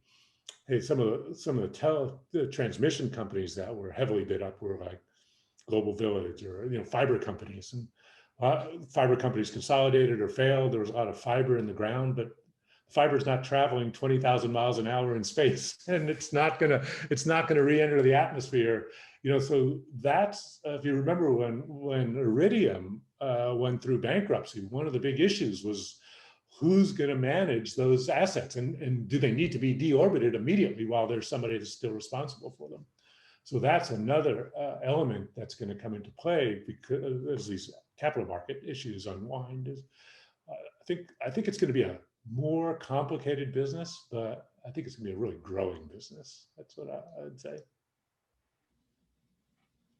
hey, some of the transmission companies that were heavily bid up were like Global Village or fiber companies, and fiber companies consolidated or failed. There was a lot of fiber in the ground, but fiber is not traveling 20,000 miles an hour in space, and it's not gonna re-enter the atmosphere. So that's if you remember when Iridium went through bankruptcy, one of the big issues was who's going to manage those assets, and do they need to be deorbited immediately while there's somebody that's still responsible for them? So that's another element that's going to come into play because as these capital market issues unwind. I think it's going to be a more complicated business, but I think it's going to be a really growing business. That's what I would say.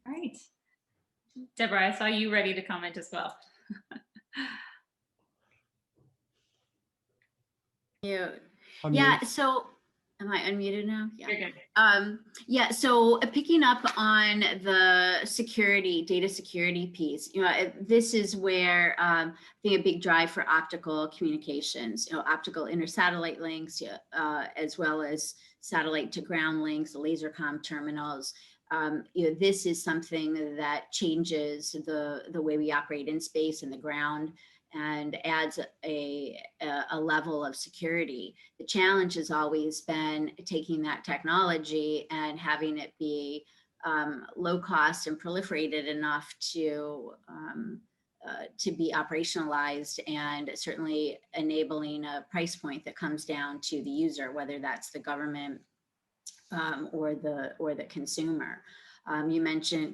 All right. Debra, I saw you ready to comment as well. Yeah. So Am I unmuted now? Yeah. You're good. Yeah, so picking up on the security, data security piece, this is where I think a big drive for optical communications, optical intersatellite links, as well as satellite to ground links, the laser comm terminals. This is something that changes the way we operate in space and the ground, and adds a level of security. The challenge has always been taking that technology and having it be low cost and proliferated enough to be operationalized, and certainly enabling a price point that comes down to the user, whether that's the government or the consumer.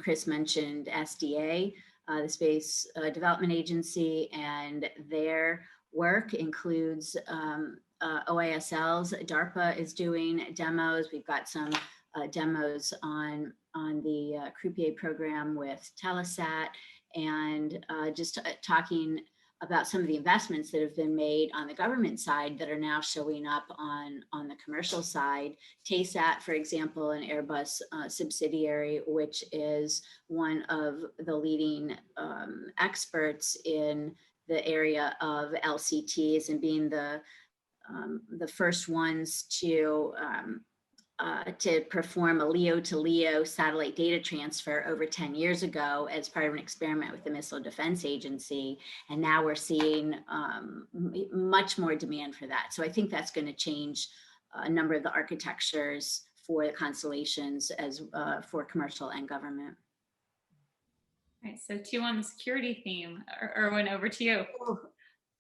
Chris mentioned SDA, the Space Development Agency, and their work includes OASL's. DARPA is doing demos. We've got some demos on the Croupier program with Telesat, and just talking about some of the investments that have been made on the government side that are now showing up on the commercial side. TASAT, for example, an AIRBUS subsidiary, which is one of the leading experts in the area of LCTs, and being the first ones to perform a LEO to LEO satellite data transfer over 10 years ago as part of an experiment with the Missile Defense Agency. And now we're seeing much more demand for that. So I think that's going to change a number of the architectures for the constellations as for commercial and government. All right, so 2 on the security theme. Erwin, over to you.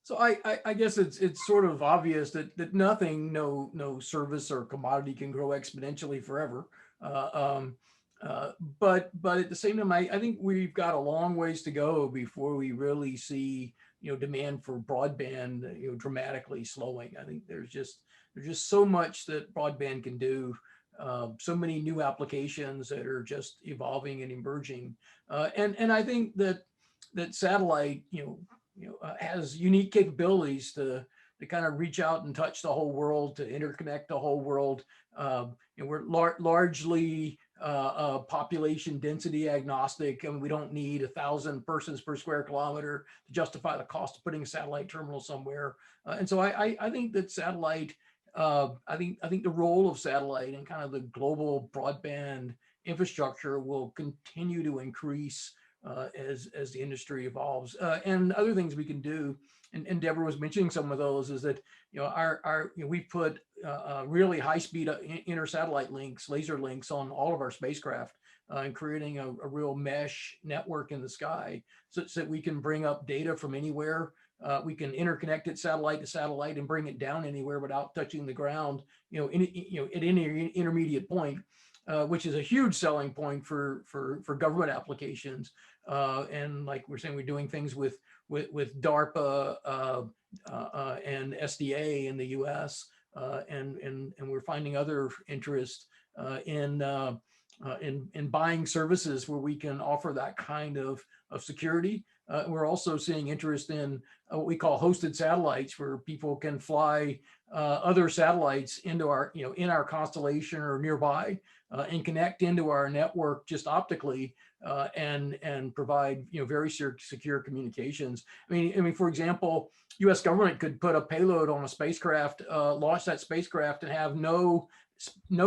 So I guess it's sort of obvious that nothing, no service or commodity can grow exponentially forever. But at the same time, I think we've got a long ways to go before we really see demand for broadband dramatically slowing. I think there's just so much that broadband can do. So many new applications that are just evolving and emerging, and I think that satellite has unique capabilities to kind of reach out and touch the whole world, to interconnect the whole world. We're largely population density agnostic, and we don't need 1,000 persons per square kilometer to justify the cost of putting a satellite terminal somewhere. And so I think that satellite, I think the role of satellite and kind of the global broadband infrastructure will continue to increase as the industry evolves, and other things we can do. And Debra was mentioning some of those, is that we put really high-speed inter-satellite links, laser links, on all of our spacecraft, and creating a real mesh network in the sky, such that we can bring up data from anywhere. We can interconnect it satellite to satellite and bring it down anywhere without touching the ground, at any intermediate point. Which is a huge selling point for government applications, and like we're saying, we're doing things with DARPA and SDA in the U.S., and we're finding other interest in buying services where we can offer that kind of security. We're also seeing interest in what we call hosted satellites, where people can fly other satellites into our, in our constellation or nearby, and connect into our network just optically, and provide very secure communications. I mean, for example, U.S. government could put a payload on a spacecraft, launch that spacecraft, and have no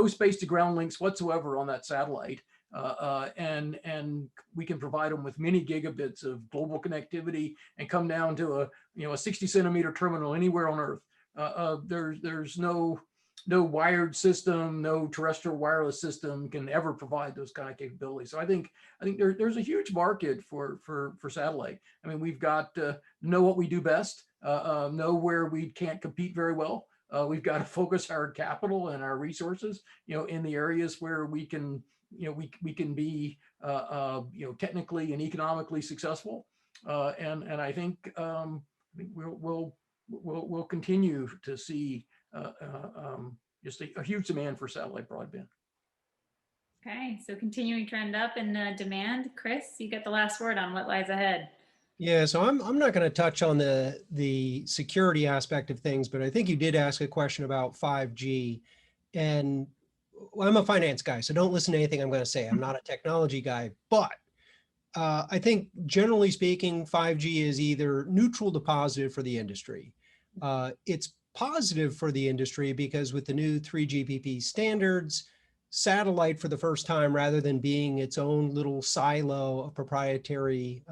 space to ground links whatsoever on that satellite. And we can provide them with many gigabits of global connectivity and come down to a 60 centimeter terminal anywhere on Earth. There's no wired system, no terrestrial wireless system can ever provide those kind of capabilities. So I think there's a huge market for satellite. I mean, we've got to know what we do best, know where we can't compete very well. We've got to focus our capital and our resources, in the areas where we can, we can be, technically and economically successful. And I think we'll continue to see just a huge demand for satellite broadband. Okay, so continuing trend up in demand. Chris, you get the last word on what lies ahead. Yeah, so I'm not going to touch on the security aspect of things, but I think you did ask a question about 5G. And well, I'm a finance guy, so don't listen to anything I'm going to say. I'm not a technology guy, but I think generally speaking, 5G is either neutral to positive for the industry. It's positive for the industry because with the new 3GPP standards, satellite for the first time, rather than being its own little silo of proprietary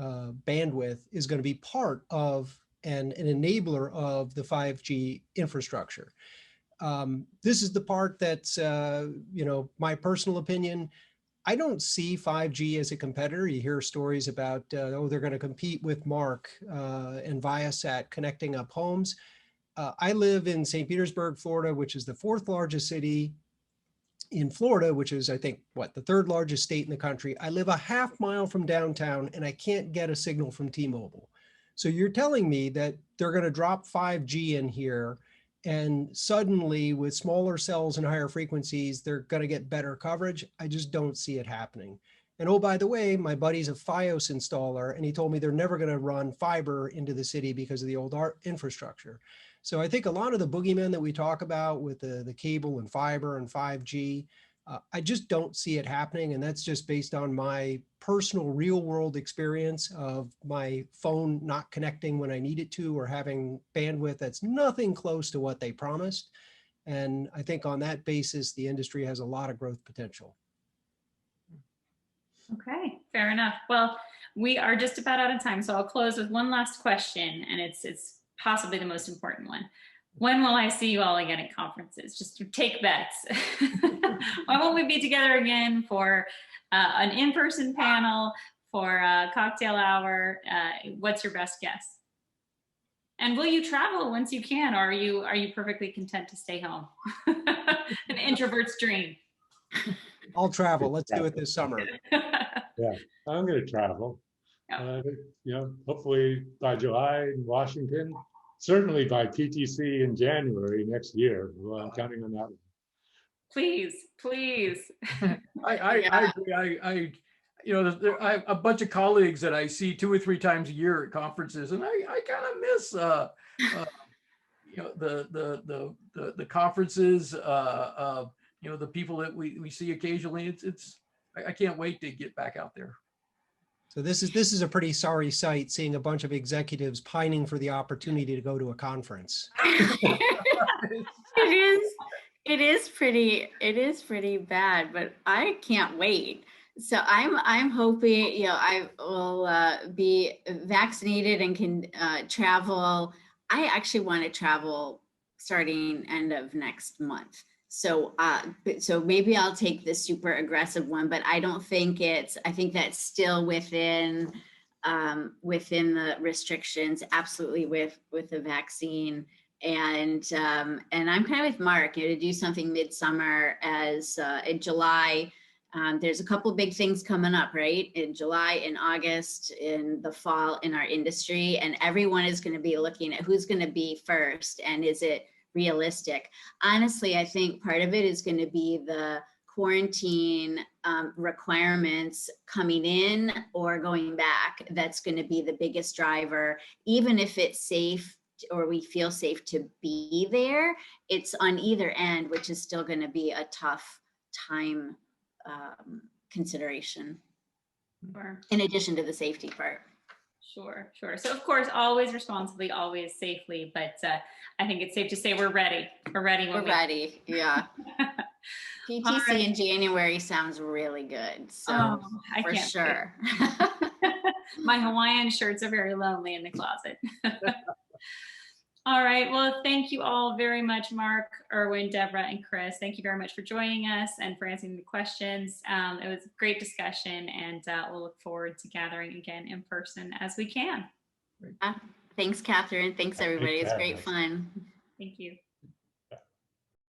bandwidth, is going to be part of and an enabler of the 5G infrastructure. This is the part that's, my personal opinion. I don't see 5G as a competitor. You hear stories about, they're going to compete with Mark and Viasat connecting up homes. I live in St. Petersburg, Florida, which is the 4th largest city in Florida, which is, I think, the 3rd largest state in the country. I live a half mile from downtown and I can't get a signal from T-Mobile. So you're telling me that they're going to drop 5G in here and suddenly with smaller cells and higher frequencies, they're going to get better coverage? I just don't see it happening. And oh, by the way, my buddy's a Fios installer and he told me they're never going to run fiber into the city because of the old infrastructure. So I think a lot of the boogeymen that we talk about with the cable and fiber and 5G, I just don't see it happening. And that's just based on my personal real world experience of my phone not connecting when I need it to, or having bandwidth that's nothing close to what they promised. And I think on that basis, the industry has a lot of growth potential. Okay, fair enough. Well, we are just about out of time, so I'll close with one last question, and it's possibly the most important one. When will I see you all again at conferences? Just to take bets. When will we be together again for an in-person panel, for a cocktail hour? What's your best guess? And will you travel once you can, or are you perfectly content to stay home? An introvert's dream. I'll travel. Let's do it this summer. Yeah, I'm going to travel. Hopefully by July in Washington, certainly by PTC in January next year. Well, I'm counting on that one. Please, please. I agree. I have a bunch of colleagues that I see 2 or 3 times a year at conferences, and I kind of miss the conferences. The people that we see occasionally. I can't wait to get back out there. So this is a pretty sorry sight, seeing a bunch of executives pining for the opportunity to go to a conference. It is pretty bad, but I can't wait. So I'm hoping, I will be vaccinated and can travel. I actually want to travel starting end of next month. So maybe I'll take the super aggressive one, but I don't think I think that's still within the restrictions, absolutely with the vaccine. And I'm kind of with Mark, to do something midsummer as in July. There's a couple big things coming up, right? In July, in August, in the fall in our industry, and everyone is going to be looking at who's going to be first and is it realistic. Honestly, I think part of it is going to be the quarantine requirements coming in or going back. That's going to be the biggest driver. Even if it's safe or we feel safe to be there, it's on either end, which is still going to be a tough time consideration. Sure. In addition to the safety part. Sure. So of course, always responsibly, always safely, but I think it's safe to say we're ready. We're ready. We're ready. Yeah. PTC right. In January sounds really good. So for sure. My Hawaiian shirts are very lonely in the closet. All right. Well, thank you all very much, Mark, Erwin, Debra, and Chris. Thank you very much for joining us and for answering the questions. It was a great discussion, and we'll look forward to gathering again in person as we can. Thanks, Katherine. Thanks, everybody. It's great fun. Thank you.